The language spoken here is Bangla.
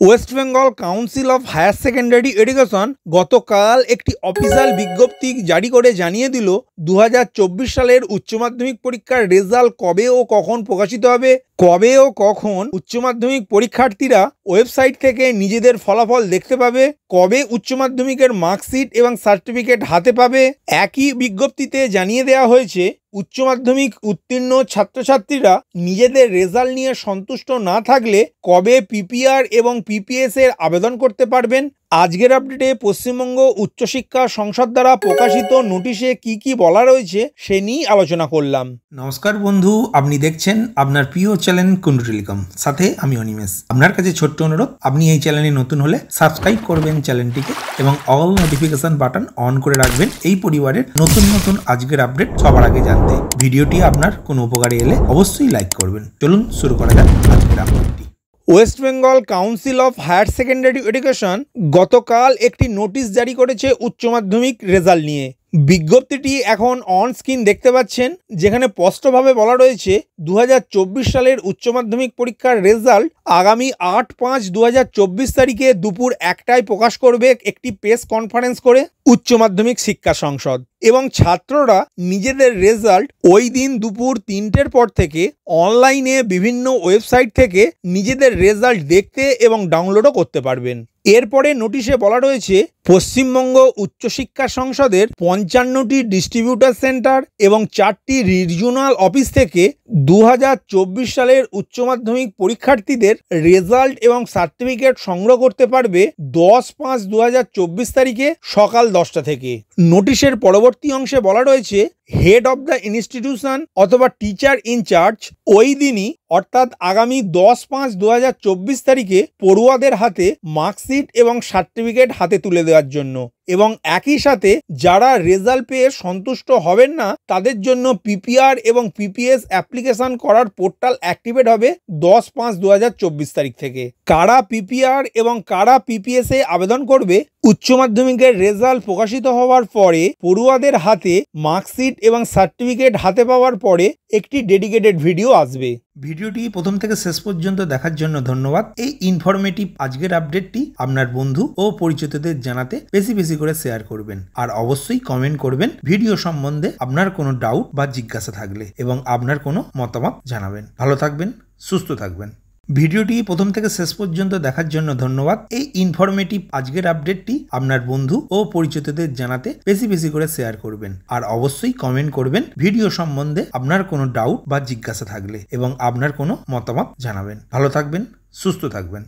West Bengal Council of Higher Secondary Education গতকাল একটি অফিসিয়াল বিজ্ঞপ্তি জারি করে জানিয়ে দিল 2024 সালের উচ্চ মাধ্যমিক পরীক্ষার রেজাল্ট কবে ও কখন প্রকাশিত হবে। কবে ও কখন উচ্চ মাধ্যমিক পরীক্ষার্থীরা ওয়েবসাইট থেকে নিজেদের ফলাফল দেখতে পাবে, কবে উচ্চ মাধ্যমিকের মার্কশিট এবং সার্টিফিকেট হাতে পাবে। একই বিজ্ঞপ্তিতে জানিয়ে দেওয়া হয়েছে উচ্চ মাধ্যমিক উত্তীর্ণ ছাত্রছাত্রীরা নিজেদের রেজাল্ট নিয়ে সন্তুষ্ট না থাকলে কবে পিপিআর এবং পিপিএস এর আবেদন করতে পারবেন। আজকের আপডেটে পশ্চিমবঙ্গ উচ্চশিক্ষা সংসদ দ্বারা প্রকাশিত নোটিশে কি কি বলা রয়েছে সে নিয়ে আলোচনা করলাম। নমস্কার বন্ধু, আপনি দেখছেন আপনার প্রিয় চ্যানেল কুন্ডু টেলিকম, সাথে আমি অনিমেষ। আপনার কাছে ছোট্ট অনুরোধ, আপনি এই চ্যানেলে নতুন হলে সাবস্ক্রাইব করবেন চ্যানেলটিকে এবং অল নোটিফিকেশন বাটন অন করে রাখবেন এই পরিবারের নতুন নতুন আজকের আপডেট সবার আগে জানতে। ভিডিওটি আপনার কোনো উপকারে এলে অবশ্যই লাইক করবেন। চলুন শুরু করা যাক আজকের আপডেটটি। West Bengal Council of Higher Secondary Education গতকাল একটি নোটিশ জারি করেছে উচ্চ মাধ্যমিক রেজাল্ট নিয়ে। বিজ্ঞপ্তিটি এখন অন স্ক্রিন দেখতে পাচ্ছেন, যেখানে স্পষ্টভাবে বলা রয়েছে 2024 সালের উচ্চ মাধ্যমিক পরীক্ষার রেজাল্ট আগামী 8/5/2024 তারিখে দুপুর 1টায় প্রকাশ করবে একটি প্রেস কনফারেন্স করে উচ্চ মাধ্যমিক শিক্ষা সংসদ, এবং ছাত্ররা নিজেদের রেজাল্ট ওই দিন দুপুর 3টের পর থেকে অনলাইনে বিভিন্ন ওয়েবসাইট থেকে নিজেদের রেজাল্ট দেখতে এবং ডাউনলোডও করতে পারবেন। এরপরে নোটিশে বলা রয়েছে পশ্চিমবঙ্গ উচ্চশিক্ষা সংসদের 55টি ডিস্ট্রিবিউটার সেন্টার এবং 4টি রিজিওনাল অফিস থেকে 2024 সালের উচ্চ মাধ্যমিক পরীক্ষার্থীদের রেজাল্ট এবং সার্টিফিকেট সংগ্রহ করতে পারবে 10/5/2024 তারিখে সকাল 10টা থেকে। নোটিশের পরবর্তী অংশে বলা রয়েছে হেড অব দ্য ইনস্টিটিউশন অথবা টিচার ইনচার্জ ওই দিনই অর্থাৎ আগামী 10/5/2024 তারিখে পড়ুয়াদের হাতে মার্কশিট এবং সার্টিফিকেট হাতে তুলে দেওয়ার জন্য, এবং একই সাথে যারা রেজাল্ট পেয়ে সন্তুষ্ট হবেন না তাদের জন্য পিপিআর এবং পিপিএস অ্যাপ্লিকেশন করার পোর্টাল অ্যাক্টিভেট হবে 10/5/2024 তারিখ থেকে। কারা পিপিআর এবং কারা পিপিএস এ আবেদন করবে, উচ্চ মাধ্যমিকের রেজাল্ট প্রকাশিত হওয়ার পরে পড়ুয়াদের হাতে মার্কশিট এবং সার্টিফিকেট হাতে পাওয়ার পরে একটি ডেডিকেটেড ভিডিও আসবে। ভিডিওটি প্রথম থেকে শেষ পর্যন্ত দেখার জন্য ধন্যবাদ। এই ইনফরমেটিভ আজকের আপডেটটি আপনার বন্ধু ও পরিচিতদের জানাতে বেশি বেশি করে শেয়ার করবেন, আর অবশ্যই কমেন্ট করবেন ভিডিও সম্বন্ধে আপনার কোনো ডাউট বা জিজ্ঞাসা থাকলে, এবং আপনার কোনো মতামত জানাবেন। ভালো থাকবেন, সুস্থ থাকবেন। ভিডিওটি প্রথম থেকে শেষ পর্যন্ত দেখার জন্য ধন্যবাদ। এই ইনফরমেটিভ আজকের আপডেটটি আপনার বন্ধু ও পরিচিতদের জানাতে বেশি বেশি করে শেয়ার করবেন, আর অবশ্যই কমেন্ট করবেন ভিডিও সম্বন্ধে আপনার কোনো ডাউট বা জিজ্ঞাসা থাকলে, এবং আপনার কোনো মতামত জানাবেন। ভালো থাকবেন, সুস্থ থাকবেন।